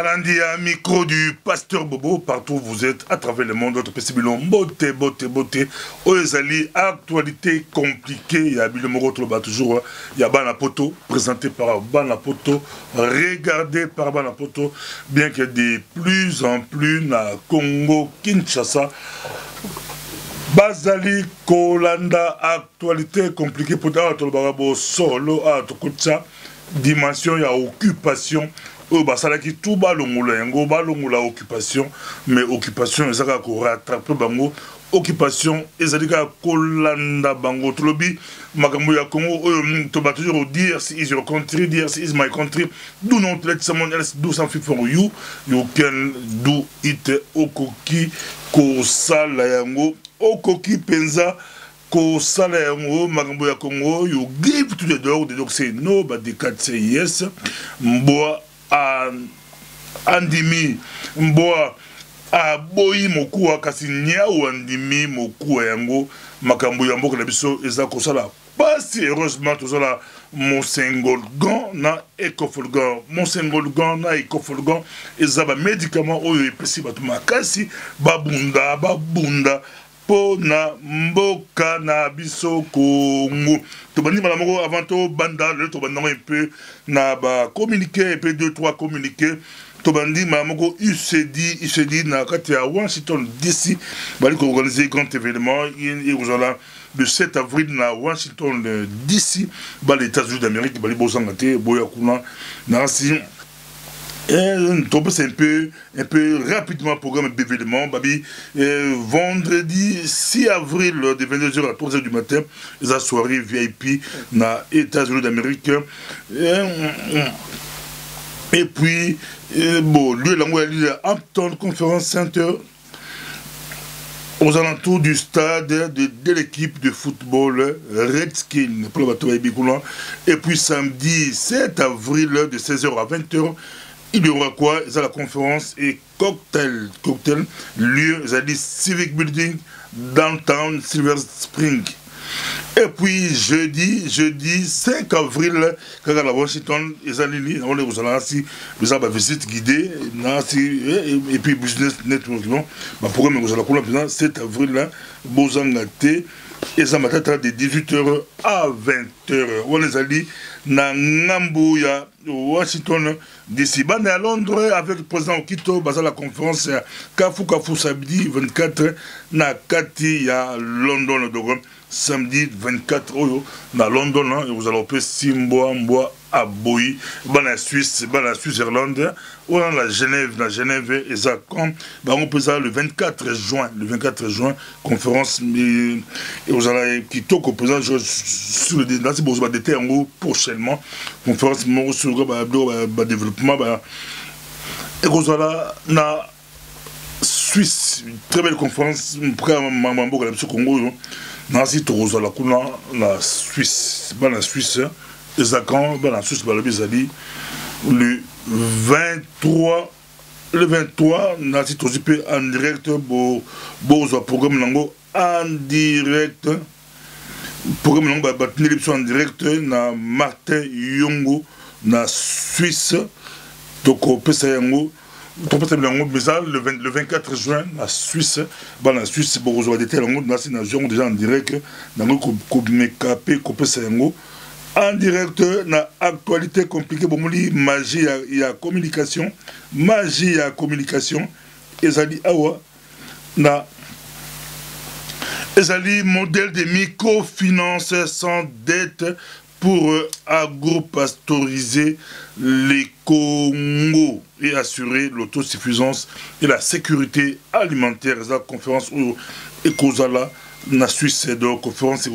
Nalandia, micro du pasteur Bobo, partout où vous êtes, à travers le monde, votre possibilité, beauté, Oezali, actualité compliquée, il y a Bill Moroto, toujours, il y a Banapoto, présenté par Banapoto, regardé par Banapoto, bien que de plus en plus, na Congo, Kinshasa, Bazali, Kolanda, actualité compliquée, pour Barabo, solo, dimension, il y a occupation. Basalaki tout balongula yango balongula occupation mais occupation ezaka ko rattraper bango occupation ezalika kolanda bango tolobi makambo ya Congo to ba toujours dire si is your country dire si is my country do not let someone else do something for you you can do it okoki ko sala yango okoki penza ko sala yango makambo ya Congo you give to the dog the dog say no but the cat say yes mboa andimi mboa aboyi mokuwa kasi nyau andimi mokuwa yango makambo ya mboka na biso eza kosala pasi heureusement tozala Monsengolgan na Ecofolgan Monsengolgan na Ecofolgan eza ba médicament oyo epesi bato makasi babunda po na mboka na biso Congo. Tobandi malamoko avant to banda le tobandi un peu na ba communiquer un peu 2-3 communiquer tobandi malamoko UCD na kati ya Washington DC bali ko organiser grand événement et vous allez le 7 avril na Washington DC ba les États-Unis d'Amérique bali bozangate boya kuna na si c'est un peu rapidement programme d'événement. Vendredi 6 avril de 22h à 3h du matin, la soirée VIP dans les États-Unis d'Amérique. Et puis, bon, lui, la Hampton Conference Center aux alentours du stade de l'équipe de football Redskins. Et puis samedi 7 avril de 16h à 20h, il y aura quoi? C'est la conférence et cocktail lieu, c'est Civic Building, downtown Silver Spring. Et puis jeudi 5 avril, quand à la Washington, ils ont visite guidée, et puis business network, programme 7 avril, Bozangate, et ça m'a de 18h à 20h. On les a dit, na Ngambuya, Washington, d'ici. On est à Londres avec le président Okito, basé à la conférence Kafu samedi 24, na Kati, à London, samedi 24, na London, et vous allez opérer Simboa, à Boyi, la Suisse, Irlande, ou dans la Genève, et ça, on peut ça le 24 juin, conférence, et vous allez quitter au président sur le détail en gros prochainement, conférence sur le développement, et vous allez dans Suisse, une très belle conférence, pour Mambo, la Congo, dans la Suisse, la Suisse, et ça quand la Suisse le 23 nasi tozipe en direct bozo programme nango en direct programme nango en direct na Martin Yongo na Suisse toko pesa yango le 24 juin la Suisse bozo détail nango nasi na jongo déjà en direct nango ko mekapé ko pesa yango en direct, na actualité compliquée, magie à communication, ezali awa, na ezali modèle de microfinance sans dette pour agro-pastoriser les Congo et assurer l'autosuffisance et la sécurité alimentaire. La conférence où Ekozala na Suisse de conférence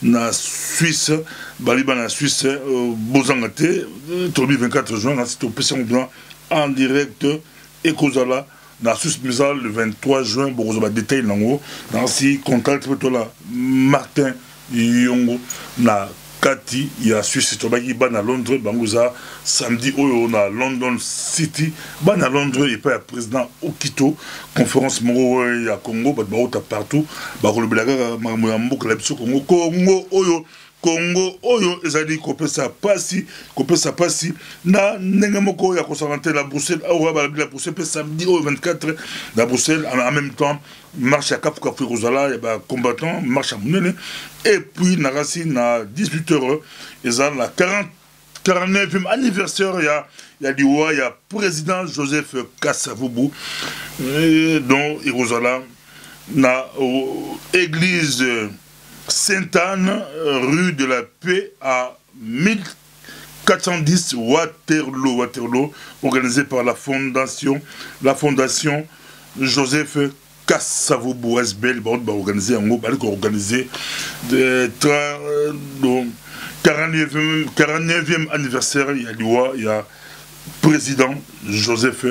na Suisse baliba na Suisse bozangate tobi 24 juin na site en direct Ekozala na Suisse misal le 23 juin bozoba détail nango dans si contact la Martin Yongo na Kati ya Suisse tobaki bana Londres banguza samedi oyo na London City bana Londres et pas le président Okito conférence moro ya Congo ba partout ba ko le blaga mboka la biso Congo oyo Congo oyo ezali kopesa pasi na ndenge moko ya kosanté la Bruxelles la Bruxelles pe samedi au 24 la Bruxelles en même temps marche à Kafuka Kozala et ba combattant marche à Munene et puis narasi na 18h ezali la 49e anniversaire il y a président Joseph Kasavubu dont Irozala na église Sainte-Anne, rue de la Paix à 1410 Waterloo, organisée par la fondation Joseph Kasavubu SBL, organisé en groupe, organisé de 49e anniversaire, il y a président Joseph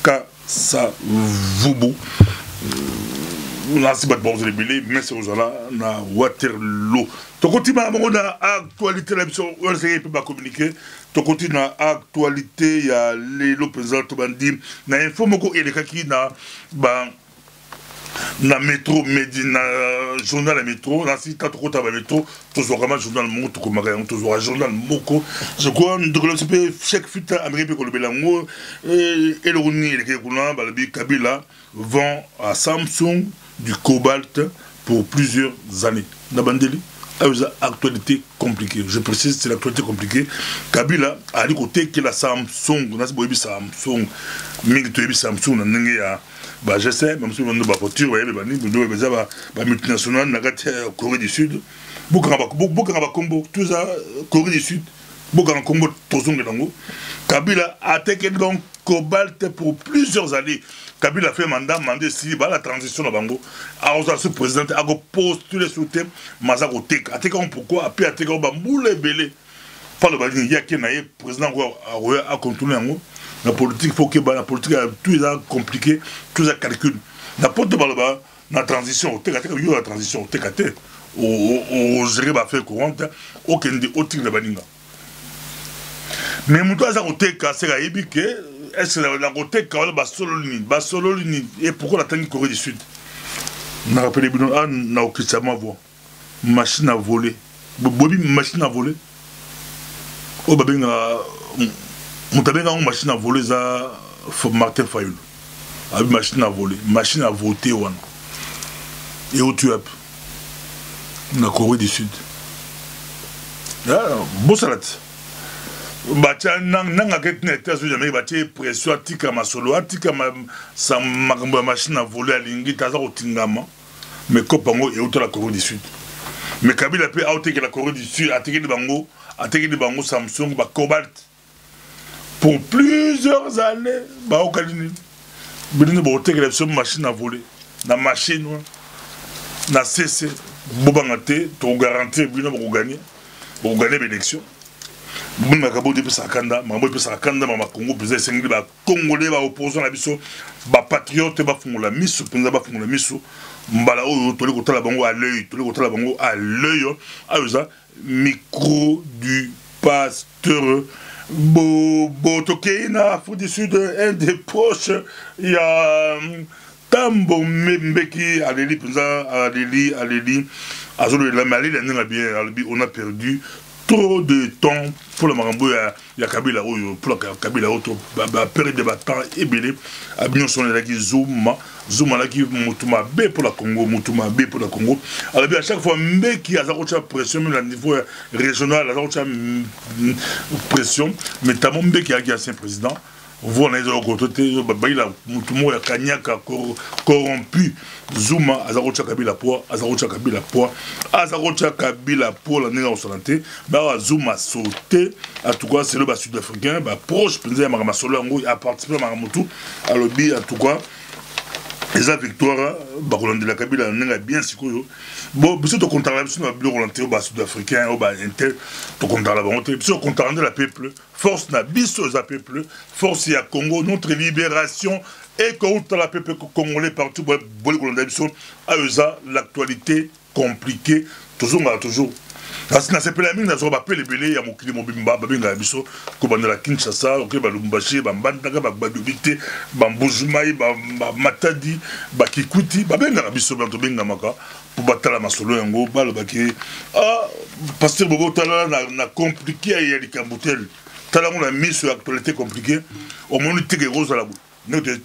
Kasavubu. Nasi bat bon zélébélé, mais c'est aux ala na Waterloo. To continue na actualité la mission, on sait peut pas communiquer. To continue na actualité il y a les président to bandi na info moko elekaki na ba na métro Medina journal à métro na si ta to kota ba métro to zo vraiment journal moko to komaka to zo journal moko je crois ndokolo sepe chaque futa américain ko lobela ngo et le runi elekaki kuna ba bi Kabila vend à Samsung du cobalt pour plusieurs années. Nabandeli, actualité compliquée. Je précise, c'est l'actualité compliquée. Kabila a dit côté que la Samsung, Samsung, Samsung, je sais, même si on a une voiture, multinationale, Corée du Sud, tout ça, Corée du Sud, Kabila a attaqué donc cobalt pour plusieurs années. Kabila a fait mandat si la transition de Bango. Alors, ce président a postulé sous thème, Maza Rotek. Attaquant pourquoi? Après, attaquant Bamboule Belé. Pas le Bali, il y a qui le président a contourné en haut. La politique, il faut que la politique, tout est compliqué, tout est calcul. La porte de Balaba, la transition, la transition, au gérer va faire courante, aucun des autres de Baninga. Mais Moutou Azaroteka, c'est la Ibike. Est-ce que la côté Basololini et pourquoi la Tangi Corée du Sud? On a rappelé que n'a aucun voix. Machine à voler. Bobby, machine à voler. Oh, Babenga, une machine à voler, ça, Martin Fayoul. Avec machine à voler, machine à voter, et où tu es? La Corée du Sud. Bon salade. Bacha nanga ketne tazo jamais bacha pression atika masolo atika sa machine à voler à lingi taza otingama mais kopango et auto la Corée du Sud mais Kabila peut attaquer la Corée du Sud attaquer de bango Samsung ba cobalt pour plusieurs années ba okalini bidine ba attaquer la machine à voler na machine na CC bobangate to garantir bino ba gagner l'élection. Bon makabo de Sakanda, mambo de Sakanda, mama Congo, peut-être singli ba Congolais ba opposant la biso, ba patriote ba fungola miso, penza ba fungola miso, mbala oyo tole kotala bango à l'œil, ayoza micro du pasteur Botokeina, Fou du Sud, un des proches, il y a Tambo Mbeki, Aléli, penza, Aléli, Azolo la Mali, on a perdu trop de temps pour le marambo ya Kabila pour la Kabila auto période de temps et belé abignon son la qui Zuma la qui mutuma B pour la Congo mutuma B pour la Congo alors bien à chaque fois mais qui a zarocha pression même à niveau régional la zarocha pression mais tamon B qui a ancien président voilà les autres côté baila mutumo ya kanyaka corrompu Zuma azarocha Kabila pour la nena au santé ba Zuma sauté en tout cas c'est le bas sud-africain ba proche penza ma masolo ngo a participé à Mamutu alors bien en tout cas les victoires ba Kolonde la Kabila nena bien sikoyo bon biso to kontra biso na bureau Kolonde ba sud-africain au ba inter to kontra la bonté biso kontra la peuple force na biso za peuple force ya Congo notre libération et contre la peuple congolais partout l'actualité compliquée toujours parce que na sepela mingi na zo ba pele belé ya mokili mobimba ba benga biso ko bandela Kinshasa ok ba Lubumbashi ba Mbandaka ba Badubite ba Mbujumai ba Matadi ba Kikuti ba benga biso ba to benga maka pour batala masolo yango ba lo ba ki ah pasteur Bobo tala na compliqué ya likambutel tala on a mis sur actualité compliquée au moment où tu rose à la boue notre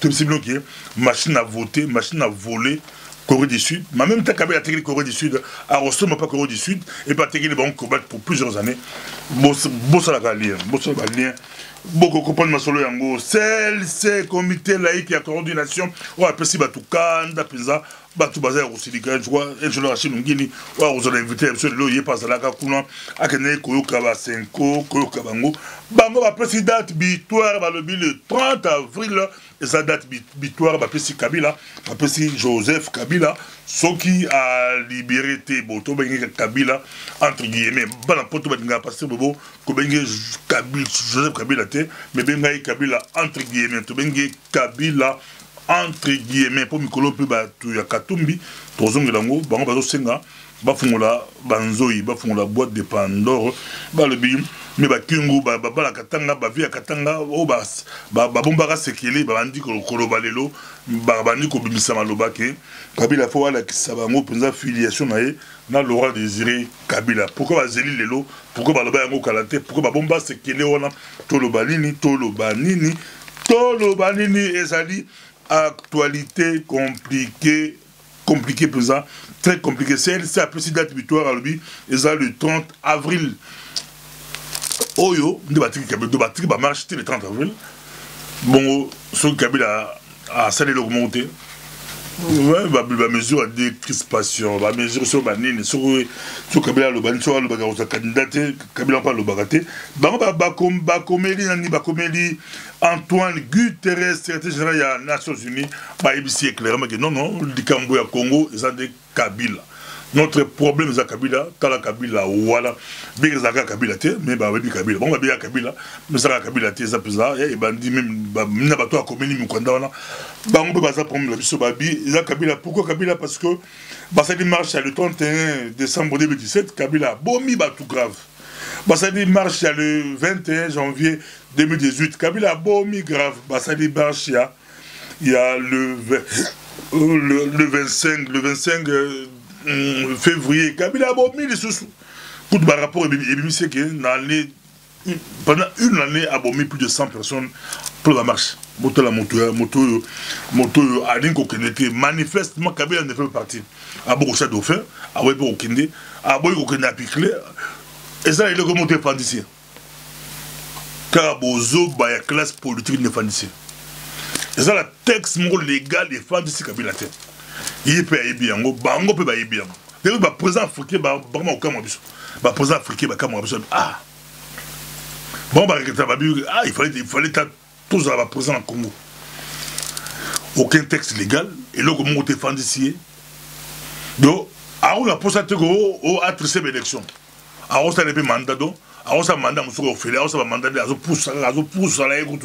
tout simplement qui machine à voter machine à voler Corée du Sud, mais même tant qu'à la Corée du Sud, à Rostov, pas Corée du Sud, et pas les bons combattre pour plusieurs années. Bossa la galien, beaucoup comprendre ma solo yango. C'est comité laïque à coordination, ou à Pessi Batoukan, d'Apesa, Batou Bazar au Sénégal, je vois, et je leur achète Ngini, ou à vous inviter, monsieur le loyer, pas à la Kakuna, à Kene, Koyokaba Senko, Koyokabango, Bango, à Pessi date, victoire, le 30 avril. Et ça date victoire, Pessi Kabila, Pessi Joseph Kabila, ce qui a libéré Boto Kabila, entre guillemets, Bala Poto Badinga Pasteur Bobo, Joseph Kabila, mais Bengaï Kabila, entre guillemets, Kabila, entre guillemets, pour Mikolo Pibatu Yakatumbi, Tozongelango, Bango Bazo Senga, Bafungola, Banzoi, Bafungola boîte de Pandore, Balebim. Mais Kingu, la Katanga, Via Katanga, Obas, Bombara Sekele, Bandi Kolobalelo, Barbani Kobimisama Lobake, Kabila Foala qui sabango, Penza filiation nae, na Laura Désiré Kabila. Pourquoi Zeli Lelo, pourquoi Balobango Kalate, pourquoi Bomba Sekele, Tolobanini, Ezali, actualité compliquée, pesant, très compliquée. C'est la petite date victoire à lui, Ezali le 30 avril. Oyo, de batterie, marche le 30 avril. Bon, ce Kabila a salé l'augmenté. Ouais, la mesure de décrispation, la mesure sur Banine, sur Kabila, le Ban, sur le candidat, Kabila pas le bagaté. Bakomeli, Antoine Guterres, secrétaire général de la Nations Unies, ABC clairement que non, le Camboya Congo, ils ont des Kabila. Notre problème c'est Kabila, Tala Kabila, voilà. Bien que Kabila, mais bah oui Kabila. Bon bah bien Kabila, mais ça Kabila, ça pesa. Et bandi même, n'a pas toi comme ni mukanda là. Bah on peut pas ça prendre la biso babi. Ça Kabila, pourquoi Kabila? Parce que bah ça dit marche le 31 décembre 2017, Kabila, bomi bah tout grave. Bah ça dit marche le 21 janvier 2018, Kabila, bomi grave. Bah ça dit marche il y a le 25 février, Kabila a bomi les sous. Pour le rapport, c'est que pendant une année, a bomi plus de 100 personnes pour la marche. Moto, a dit qu'on manifestement, Kabila ne fait pas partie. A beaucoup de dauphin, a beaucoup de kende, a beaucoup de piqué. Et ça, il est remonté par d'ici. Car bozo, la classe politique ne fait d'ici. Et ça, le texte légal des femmes d'ici Kabila. Il peut y bien, bango peut y bien. Le président africain, le président africain, ah, bon, il fallait tous à la président en Congo. Aucun texte légal, et là, comment on défend ici. Donc, on a posé à tresser l'élection. On a un mandat. Alors ça mandat monsieur Ophélie, alors ça mandat de pousse là écoute,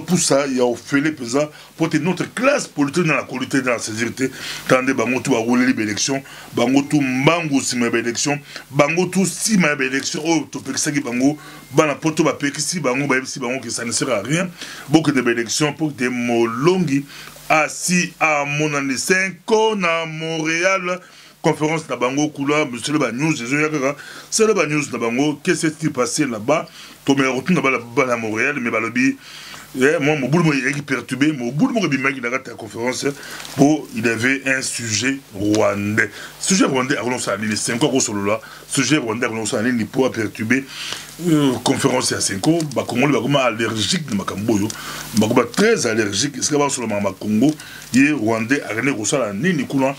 pousse il y a Ophélie pesant pour notre classe politique dans la qualité dans la sécurité, tandis bango tout a rouler l'élection, bango tout mango si ma élection, bango tout si ma élection, oh to pekisa ki bango, bana poto ba pekisi bango ba si bango que ça ne sert à rien, beaucoup de élections pour des molongi assis à mon année 5 ans à Montréal. Conférence na bango kula monsieur le news c'est le news na bango qu'est-ce qui s'est passé là-bas to me retourne là-bas à Montréal mais balobi moi mon boulot est perturbé mon boulot est bien dans la conférence pour il avait un sujet rwandais allons ça les 5 ans sur là sujet rwandais allons ça les pour perturber conférence à 5 ans ba Congo ba comme allergique de makamboyo ba comme très allergique est-ce que va sur le Congo et rwandais a rené rosala ni kula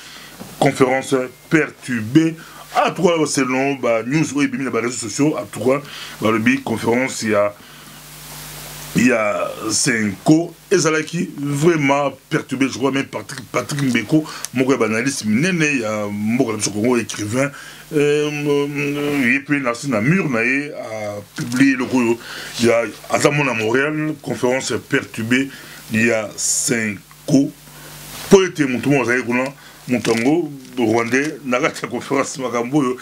conférence perturbée à trois selon news ou les réseaux sociaux à trois conférence il y a 5 ans et ça qui vraiment perturbé je crois même Patrick Mbeko mon analyste minene il y a mon écrivain et puis Nassina Mur a publié le coup il y a à Montréal conférence perturbée il y a 5 ans pour être mon Montango, Rwandais, n'a pas de conférence Makambo,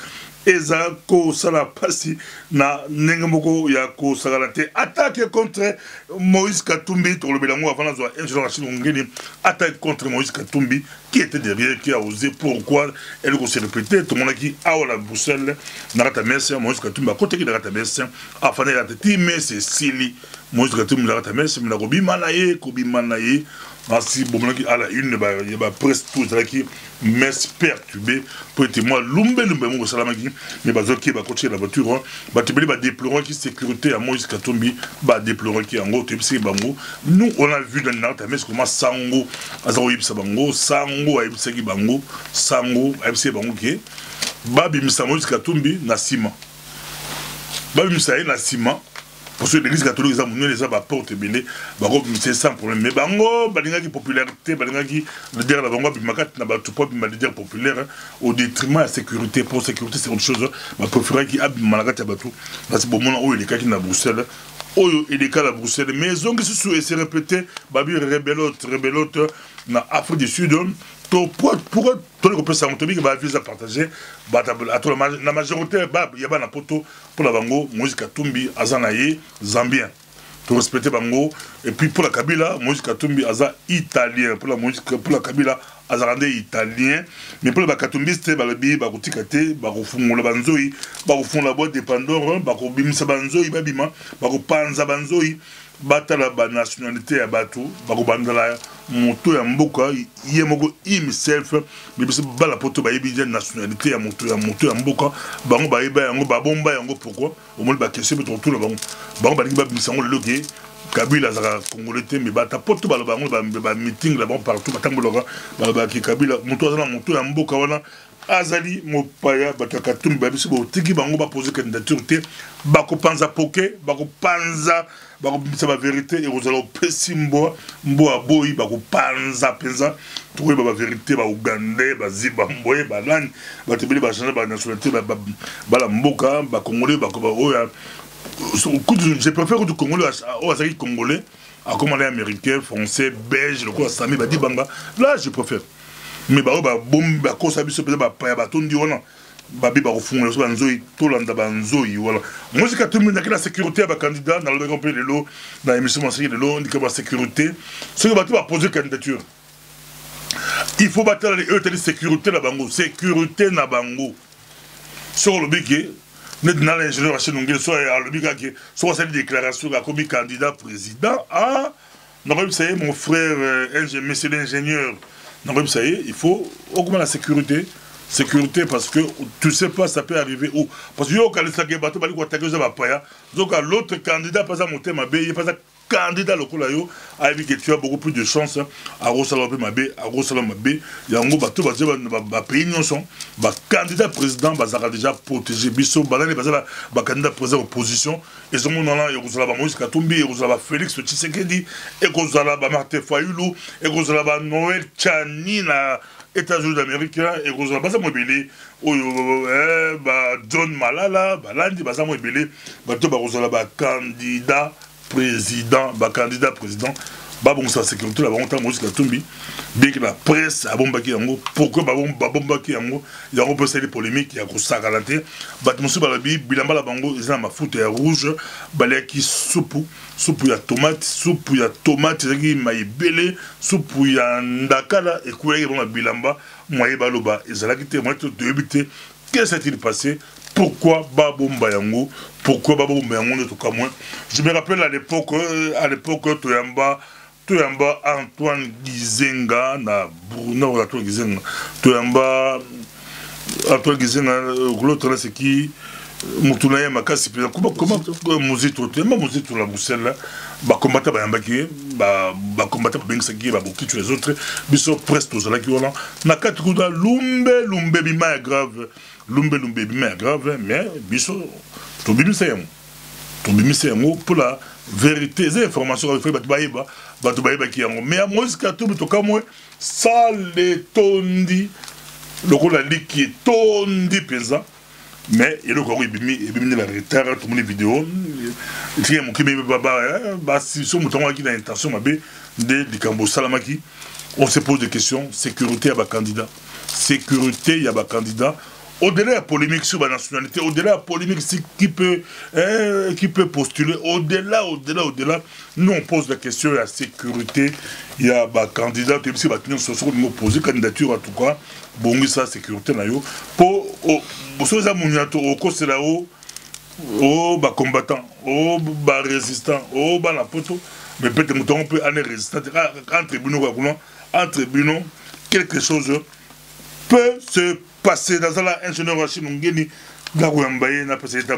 eza ko sala pasi na nengemoko ya ko sagalate attaque contre Moïse Katumbi to le belango avant la génération ngeni attaque contre Moïse Katumbi qui était derrière qui a osé pourquoi elle s'est répété tout le monde qui a la Bruxelles na rata messe Moïse Katumbi à côté qui na rata messe afana ya tati mais c'est Sili Moïse Katumbi na rata messe na kobi manaye ainsi bon à la une il y a presque tout ça qui messe perturbé pour être moi lumbe mon salamaki mais bazo qui va continuer la voiture ba tibeli ba déplorant qui sécurité à Moïse Katumbi ba déplorant qui en gros tibisi bango nous on a vu dans notre messe comment sango azaro yibisa bango sango ayibisa ki bango sango ayibisa bango qui ba bimisa Moïse Katumbi na ciment ba bimisa na ciment parce que l'église catholique les amouneux les a porte belé c'est sans problème mais bango balinga qui popularité balinga qui le dire la bango bimakat na ba tout pop leader populaire au détriment de la sécurité pour sécurité c'est autre chose ma préférer qui a malakat batu parce que bon on il est qui na Bruxelles oyo il est à Bruxelles mais ils ont que se se répéter babi rebelote na Afrique du Sud pour tout le ça montobi qui va visa partager la majorité il y a na poto pour la bango Moïse Katumbi azanaye zambien pour respecter bango et puis pour la Kabila Moïse Katumbi aza italien pour la Kabila azarandé italien mais pour le Katumbi c'était balobi bakutikate bakufungola banzoi bakufungula boîte de Pandore bakubimisa banzoi babima bakupanza banzoi batala ba nationalité ya batu bakubandala moto ya mboka yemoko himself bibiso bala poto ba yebi nationalité ya moto ya mboka bango ba yeba yango ba bomba yango pourquoi au moins ba question tout le bango ba ba bisango le loge Kabila zara congolais mais ba ta poto ba bango ba meeting là bon partout batangologa ba ki Kabila moto ya mboka wana azali mopaya batakatumbi babiso botiki bango ba poser candidature te bakopanza poke bakopanza bakobimisa ba vérité et ozala opesi mbo aboyi bakopanza penza trouver ba vérité ba ugandais ba ziba mboye ba lani batebeli ba changer ba nationalité ba la mboka ba congolais ba oya je préfère du congolais au azali congolais à comme les américains français belge le quoi sami ba di banga là je préfère mais ba bombe ba kosa biso peut ba pa ba tondi wana babi ba refunga so banzoi to landa banzoi voilà moi c'est que tout le monde a la sécurité ba candidat dans le complet de l'eau dans l'émission mensuelle de l'eau indique ba sécurité ce que ba poser candidature il faut battre les eux sécurité la bango sécurité na bango sur le biquet net na l'ingénieur à Chenongel soit le biquet soit cette déclaration a commis candidat président ah non vous savez mon frère monsieur l'ingénieur non vous savez il faut augmenter la sécurité parce que tu sais pas ça peut arriver où parce que yo quand les bateau bali ko attaquer za paya donc l'autre candidat pas à monter ma bé pas candidat lokola yo a vu que tu as beaucoup plus de chance à Rosalombe Mabé à Rosalombe Mabé yango bato ba pays nyonso ba candidat président bazara déjà protégé biso banane bazala ba candidat président opposition et zo mona là yozala ba Moïse Katumbi yozala ba Félix Tshisekedi et yozala ba Martin Fayulu et yozala ba Noël Tchani na États-Unis d'Amérique et yozala ba mobile oyo ba John Malala ba landi ba mobile bato ba yozala ba candidat président, candidat président, bon sa sécurité la bonne Moïse Katumbi dès que la presse a bombardé yango pourquoi bombardé yango yango peut ser polémique ya ko sakalate batmusu balabi bilamba la bango ils ont ma foot ya rouge balé qui soupe ya tomate zaki maibele soupe ya ndakala et koulé bon bilamba moye baloba ezalaki te moi to débité qu'est-ce qui s'est passé. Pourquoi Babomba Yango? Pourquoi Babomba Yango ne tout cas moins? Je me rappelle à l'époque Toyamba Antoine Gizenga na Bruno Antoine Gizenga Toyamba Antoine Gizenga l'autre là c'est qui Moutounaya Makasi comment Mozito Toyamba Mozito la Bruxelles ba combattre ba yambaki ba combattre ba bengaki ba beaucoup les autres biso presque aux là qui voilà na quatre coups lumbe bima grave lumbe bima grave mais biso to bimisa yango pour la vérité les informations il faut ba baïba qui yango mais à Moïse Katumbi to kamwe ça les tondi le ko la liki tondi pesa mais il y a eu la retard tout les vidéos il y a un si son mouton qui a l'intention de Dikambo Salamaki on se pose des questions sécurité à ba candidat sécurité il y a ba candidat au-delà de la polémique sur la nationalité, au-delà de la polémique qui peut postuler, au-delà, nous on pose la question de la sécurité. Il y a des candidats, même si nous avons posé candidature en tout cas, bon, ça, sécurité, pour ceux qui ont combattants, résistants, la poto, mais peut-être on peut aller résistant, en tribunal, quelque chose peut se passer dans la ingénieur Achille Ngeni, Garouambaye n'a pas été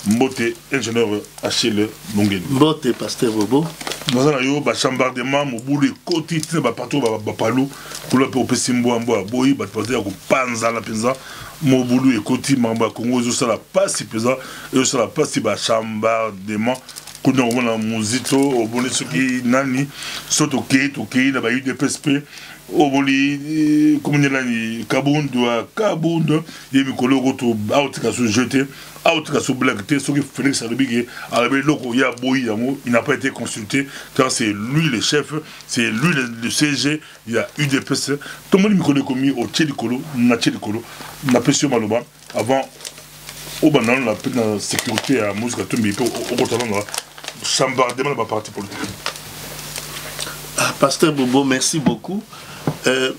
Mbote, ingénieur Achille Ngeni. Mbote, pasteur Bobo. Dans un ayo, chambardement, Moboulou, côté, partout, Bapalou, pour le peu Simbo, Amboa, Boy, Batpazer, Panza, la Penza, Moboulou et côté, Mamba, Congo, ça la passe si pesant, et ça la passe si chambardement. Kuna wana muzito obole soki nani soto ke to ke na ba UDPSP oboli komune nani kabundu ye mikolo goto out ka so jeté out ka so blagueté soki Félix Alobige arabe loko ya boyi yango il n'a pas été consulté car c'est lui le chef, c'est lui le CG, il y a UDPS tout le monde mikolo komi au tchedikolo na pression maloba avant au banan la sécurité à musique tout mais au coton chambardement dans ma partie politique. Pasteur Bobo, merci beaucoup.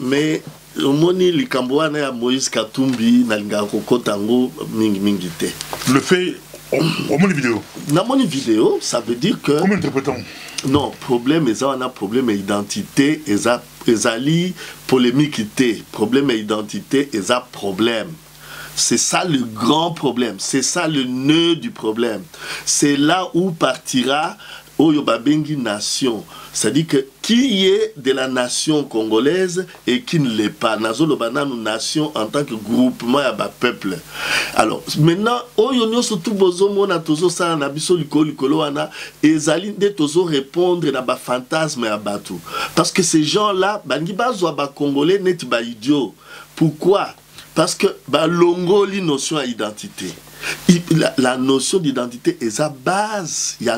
Mais au moni likambouane à Moïse Katumbi nalinga kokotango mingite. Le fait au moni vidéo. Na moni vidéo, ça veut dire que. Comment interprétons? Non, problème on a problème identité, ezali polémique problème identité, eza problème. C'est ça le grand problème, c'est ça le nœud du problème. C'est là où partira Oyobabengi nation. C'est-à-dire que qui est de la nation congolaise et qui ne l'est pas. Nazolo banane nation en tant que groupement à peuple. Alors, maintenant, Oyonyo surtout bozomo na tozo sa na biso likolo wana ezali de tozo répondre na ba fantasme à batu. Parce que ces gens-là, bangi bazwa ba congolais net ba idiot. Pourquoi? Parce que l'ongoli notion à identité. La notion d'identité est sa base. Il y a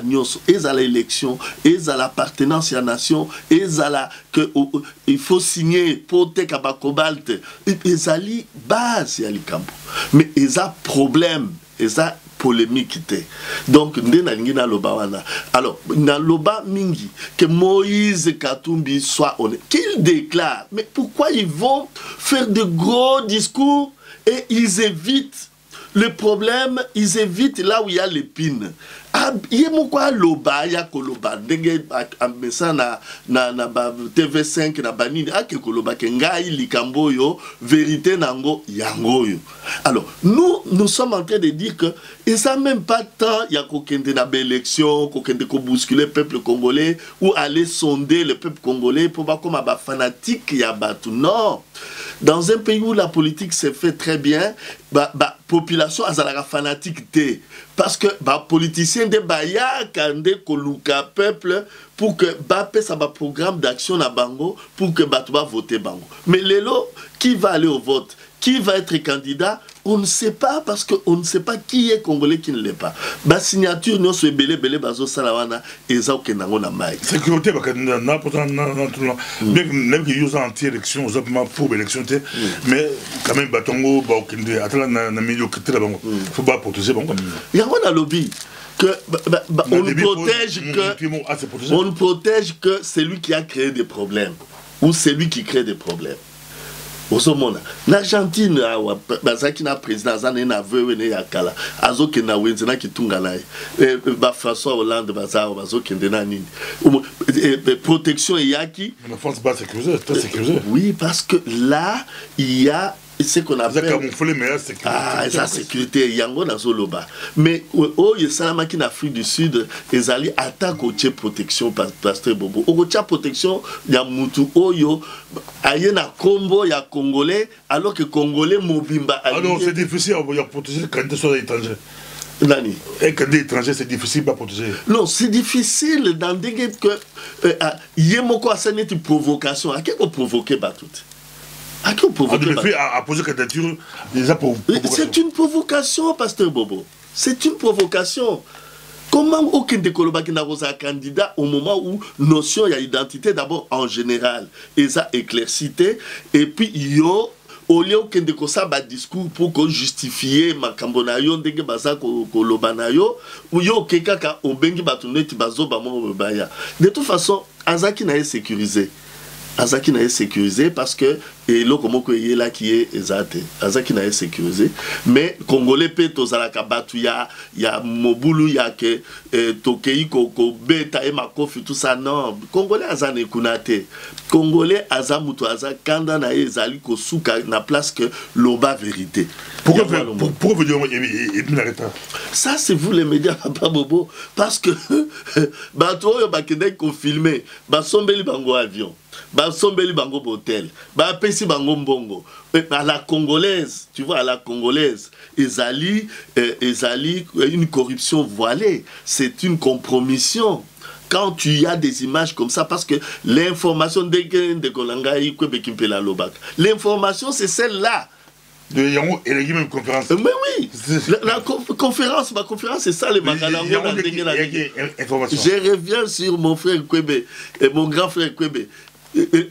l'élection, il y a l'appartenance à la nation, il faut signer pour te cobalt. Il y a la base. Mais il y a problème, il y a polémique. Donc, alors, na loba mingi que Moïse Katumbi soit honnête, qu'il déclare. Mais pourquoi ils vont faire de gros discours et ils évitent le problème, ils évitent là où il y a l'épine. Yemokwa loba ya koloba ndenge ambesa na TV5 na banini ake koloba ke ngai likambo yo vérité nango yango yo. Alors nous sommes en train de dire que et ça même pas tant ya kokende na élection kokende ko bousculer le peuple congolais ou aller sonder le peuple congolais pour pas comme ba fanatique ya batu. Non. Dans un pays où la politique se fait très bien, population azalaka fanatique te parce que politicien de baya kande koluka peuple pour que passe sa programme d'action na bango pour que batu va voter bango. Mais lelo qui va aller au vote, qui va être candidat, on ne sait pas parce qu'on ne sait pas qui est congolais qui ne l'est pas. La signature nous se belé bazo salawana eza okenango na mai. Sécurité bakanda pourtant même que ils ont anti-élection aux pour élection mais quand même batongo ba okende atala na milieu critère bango. Faut pas protéger bango. Yango na lobby que on ne protège que celui qui a créé des problèmes ou celui qui crée des problèmes. L'Argentine, bazaki na président zane na vewe ne yakala azoke na wenzena kitunga naye François Hollande bazo kende na nini protection yaki la France pas sécurisée, très sécurisée. Oui, parce que là il y a ce qu'on appelle la sécurité yango na zoloba mais salama ki na Afrique du Sud ezali attaque au protection pasteur Bobo au protection ya mutu oyo aye na kombo ya congolais alors que congolais mobimba alors c'est difficile à protéger quand tu sois étranger. Nani et quand des étrangers c'est difficile à protéger. Non, c'est difficile dans des que yemoko asane ti provocation à qui on provoquer batout. Le fait à poser candidature déjà pour. C'est une provocation, pasteur Bobo. C'est une provocation. Comment aucun décoloba qui n'a pas un candidat au moment où notion il y a identité d'abord en général et ça éclaircité et puis yo au lieu okende kosala discours pour qu'on justifie makambo na yo ndenge baza koloba na yo yo okekaka obengi bato neti bazoba mo baya. De toute façon azaki na sécurisé. Azaki na sécurisé parce que et lo komoko yé là qui est ezate azaki na sécurisé mais congolais pe tozalaka batu ya mobulu ya ke tokei ko beta et makofi tout ça non congolais azane kunate congolais azamuto azakanda na ezali ko suka na place que loba vérité. Pourquoi vous dire et puis l'arrêter ça c'est vous les médias papa bobo parce que bato yo bakende ko filmer ba sombeli bango avion ba sombeli bango hôtel ba pesi bango mbongo à la congolaise tu vois à la congolaise ezali une corruption voilée c'est une compromission quand tu y as des images comme ça parce que l'information de Kolangai l'information c'est celle-là. De Yango et les même conférence. Mais oui, la conférence, ma conférence, c'est ça les magalango. Je reviens sur mon frère Kwebe et mon grand frère Kwebe.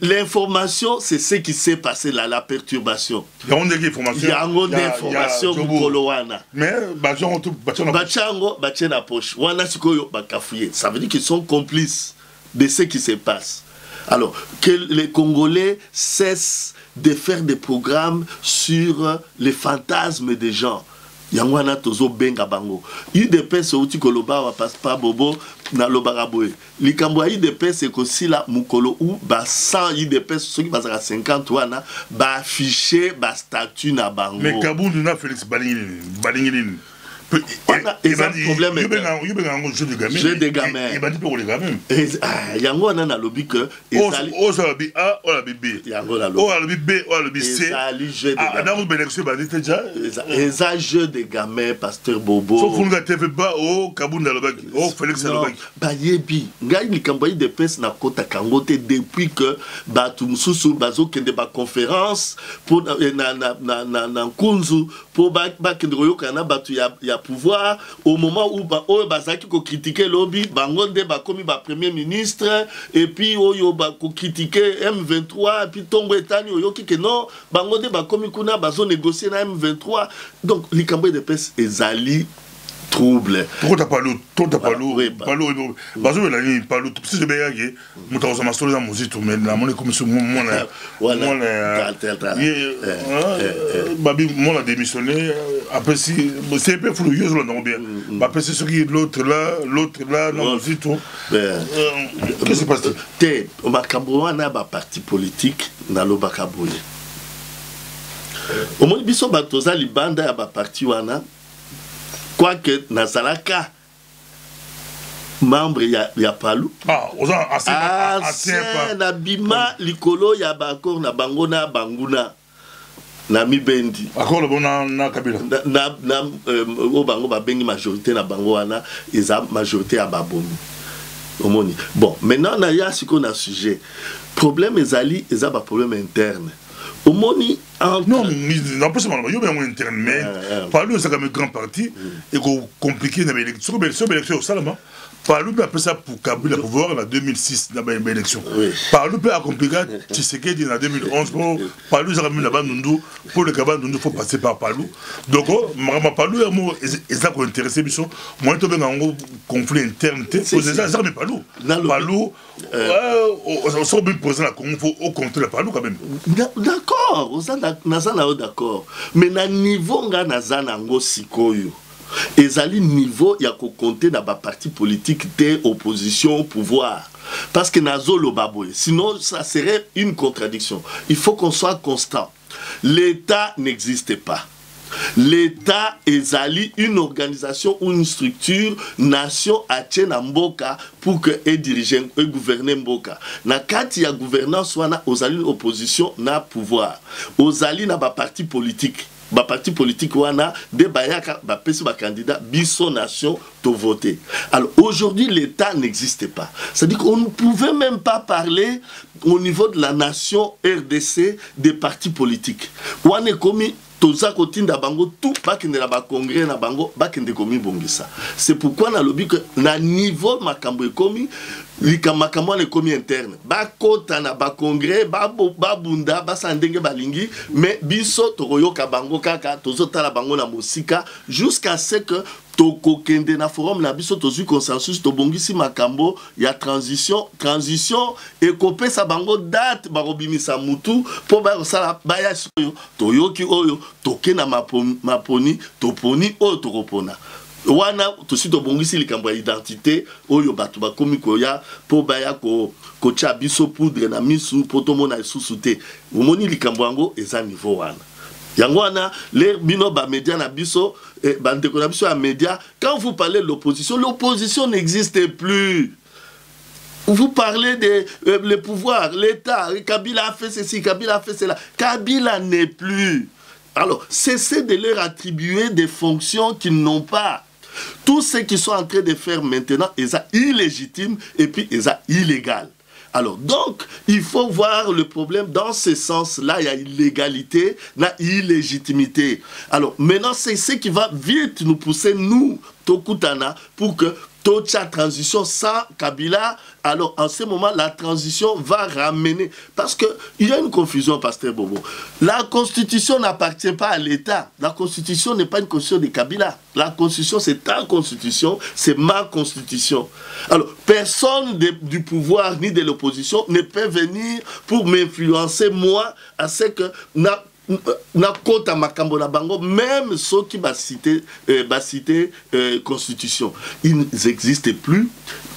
L'information, c'est ce qui s'est passé là, la perturbation. Il y a des informations. Il y a des informations Mukolowana. Mais Bachango, Bachena poche. Wana sikoyo bakafouye. Ça veut dire qu'ils sont complices de ce qui se passe. Alors, que les Congolais cessent de faire des programmes sur les fantasmes des gens. Yangwana tozo benga bango. IDPS outi koloba wa passe pas bobo na lobaraboe. Likambo IDPS aussi la mukolo ou ba 100 IDPS ceux qui basera 50 wana ba afficher ba statut na bango. Mais Kabou na Félix Balingini. Et ça problème jeu de gamin. Il va dire pour les gamins. Yango on a lobby que o ça lobby A o la B. Yango la lobby B o la lobby C. Ah dans une élection ba dit déjà. Ça jeu de gamin pasteur Bobo. Sauf on a TV ba o Kabunda lobaki. O Félix lobaki. Ba yebi. Ngai ni kambayi de pes na kota kangote depuis que batu mususu bazo kende ba conférence pour na kunzu pour ba kende yoka batu ya pouvoir au moment où bazaki ko critiquer lobby bangonde ba komi ba premier ministre et puis oyo ba ko critiquer M23 et puis tongo etani oyo ki que non bangonde ba komi kuna bazo négocier na M23 donc likambo de pes ezali trouble. Pourquoi t'as pas l'eau? Pas l'eau. Bazo la ligne pas l'eau. Si je vais y muta za masolo za muzito mais la mone comme sur mon babi mon a démissionné après si c'est un peu flou yo non bien. Après c'est ce qui l'autre là non muzito. Qu'est-ce qui se passe? Té makambo wana ba parti politique na lo bakaboye. Au moins biso batoza libanda ya ba parti wana quoique Nazalaka membre ya Palou ancien Nabima likolo ya bakor na bango na banguna na mibendi akolo bona na Kabila na o bango ba bengi majorité na bango wana eza majorité ya babomi omoni bon maintenant na ya siko na sujet problème ezali eza ba problème interne omoni non, non, pas seulement, il y a un interne, mais par lui, c'est comme un grand parti, et compliqué dans l'élection, mais l'élection au Salama, par lui, après ça, pour Kabila pouvoir en 2006, dans l'élection. Par lui, à compliqué, tu sais qu'il y a en 2011, par lui, ça a mis la bande Nundu, pour le Kabila Nundu, il faut passer par Palou. Donc, par lui, ils sont intéressés, moi, je suis en conflit interne, c'est ça, mais Palou. Palou, on sort bien présent là, il faut au contraire Palou quand même. D'accord, d'accord. Mais na niveau nga nazana ngo sikoyo. Ezali niveau ya ko compter na ba parti politique de opposition au pouvoir. Parce que nazo lo baboye. Sinon ça serait une contradiction. Il faut qu'on soit constant. L'État n'existe pas. L'État ezali une organisation ou une structure nation atienne mboka pour que et diriger et gouverner mboka. Na kati ya gouvernance wana ozali une opposition na pouvoir. Ozali na ba parti politique. Ba parti politique wana de bayaka ba pesi ba candidat biso nation to voter. Alors aujourd'hui l'État n'existe pas. C'est-à-dire qu'on ne pouvait même pas parler au niveau de la nation RDC des partis politiques. Wane komi toza kotinda bango tout bakende na ba congrès na bango bakende komi bongisa. C'est pourquoi na lobi que na niveau makambo ekomi makambo na ekomi interne bakota na ba congrès babunda basandenge balingi mais biso tokoyoka bango kaka tozotala bango na mosika jusqu'à ce que tokokende na forum na biso tozui consensus tobongisi makambo ya transition ekopesa bango date barobimisa mutu po bayosala baya soyo toyoki oyo toke na maponi toponi oyo tokopona wana tosi tobongisi likambo ya identité oyo bato bakomi koya po baya kotia biso poudre na misu po tomona lisusu te omoni likambo yango eza niveau wana. Yangwana, les binoba médias na biso, bandeko na biso à médias, quand vous parlez de l'opposition n'existe plus. Vous parlez de le pouvoir, l'État, Kabila a fait ceci, Kabila a fait cela. Kabila n'est plus. Alors, cessez de leur attribuer des fonctions qu'ils n'ont pas. Tout ce qu'ils sont en train de faire maintenant, ils sont illégitimes et puis ils sont illégaux. Alors, donc, il faut voir le problème dans ce sens-là. Il y a illégalité, il y a illégitimité. Alors, maintenant, c'est ce qui va vite nous pousser, nous, Tokutana, pour que toute la transition sans Kabila, alors en ce moment, la transition va ramener. Parce qu'il y a une confusion, Pasteur Bobo. La Constitution n'appartient pas à l'État. La Constitution n'est pas une constitution de Kabila. La Constitution, c'est ta Constitution, c'est ma Constitution. Alors, personne du pouvoir ni de l'opposition ne peut venir pour m'influencer, moi, à ce que... na kota makambo na bango même ceux qui va citer constitution ils n'existent plus,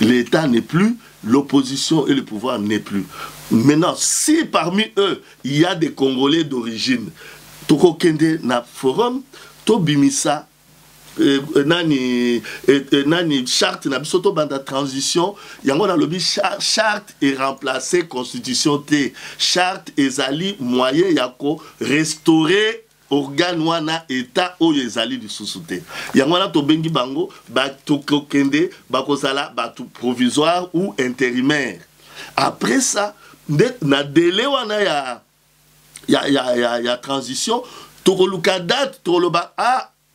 l'État n'est plus, l'opposition et le pouvoir n'est plus. Maintenant si parmi eux il y a des Congolais d'origine toko kende na forum to bimisa nani charte na biso to banda transition yango na lobi charte est remplacée constitution te charte ezali moyen ya ko restaurer organe wana état oyo ezali lisusu te yango na to bengi bango ba to kende ba kozala ba tout provisoire ou intérimaire. Après ça na délai wana ya transition to koluka date to loba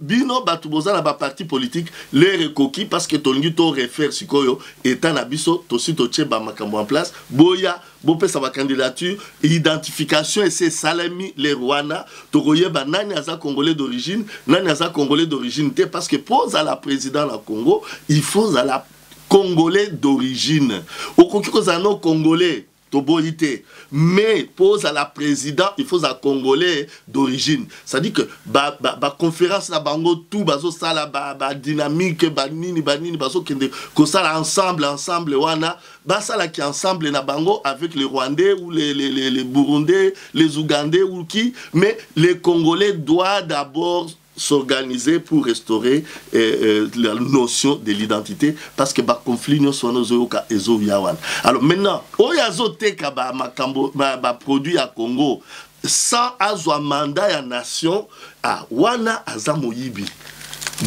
bino batu boza na ba parti politique les recoquis parce que tolingi to refaire sikoyo état na biso to si to tche ba makambo en place boya bopesa ba candidature identification et c'est salami les Rwanda to koyeba nani aza congolais d'origine nani aza congolais d'origine te parce que pose à la président la Congo il faut à la congolais d'origine okoki ko za no congolais Toboïté, mais pose à la présidente, il faut un Congolais d'origine. Ça dit que conférence na bango tout bazo sala dynamique banini bazo kende ko sala ensemble wana basala qui ensemble na bango avec les Rwandais ou les Burundais, les Ougandais ou qui, mais les Congolais doivent d'abord s'organiser pour restaurer la notion de l'identité parce que ba conflit nous sont nos oka ezo yawan. Alors maintenant oyazo teka ba makambo ba produit à Congo sans azwa mandat ya nation a wana azamoyibi.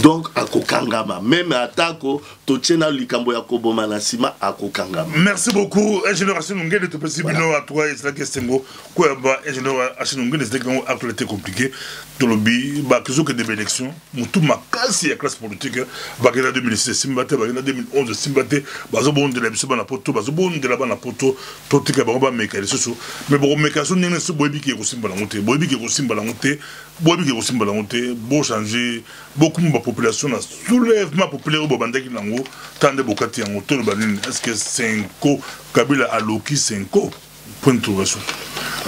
Donc à Kokangama même atako tochena likambo ya koboma na sima à Kokangama. Merci beaucoup ingénieur Ashinungé de possible à toi et c'est la question quoi ba ingénieur Ashinungé c'est une actualité compliquée dans le bi ba kizo que des élections mutu makasi ya classe politique ba gena 2016 simbate ba gena 2011 simbate bazo bon de la biso bana poto bazo bon de la bana poto totika ba meka lesusu mais bon meka so nene so boyebi ki ko simbala monte boyebi ki ko simbala monte boyebi ki ko simbala monte bo changer beaucoup de population na soulèvement populaire au bandaki nango tande bokati yango to banini est-ce que 5 Kabila aloki 5 point d'interrogation.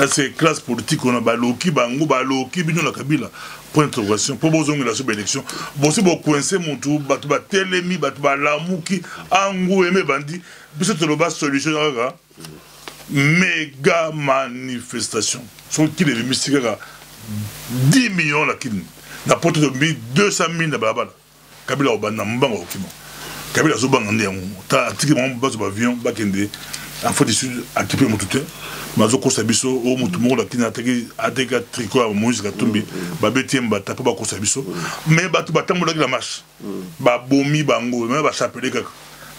C'est classe politique on a baloki bango baloki bino la Kabila point d'interrogation pour bozonga la sub-élection bon c'est bon coincer mon tout batu ba telemi batu ba lamuki ango aimé bandi biso to loba solution ga méga manifestation sont qui les mystiques 10 millions la kin na porte de 200 000 na balabala Kabila obana mbanga okima Kabila zobanga ndengo ta atiki mo bazo ba avion bakende en fait dessus activer mon tout mazo ko sabiso o mutu mo la kina ateka tricot a Moïse Katumbi ba betim ba tapo ba ko sabiso mais ba tu batambo la marche ba bomi bango mais ba chapeler kaka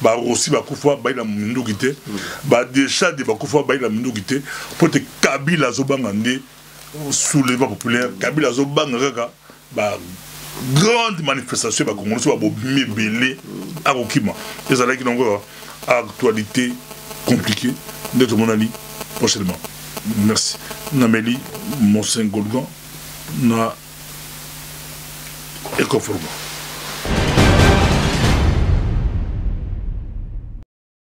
ba aussi ba kufa ba ila mundu gite ba déjà de ba kufa ba ila mundu gite pour te Kabila zobanga nde soulèvement populaire Kabila zo banga kaka ba grande manifestation ba Congolais ba mebele à Rokima et ça là qui donc actualité compliquée de tout mon ali prochainement. Merci. Nameli Monsen Golgan na Ecoforma.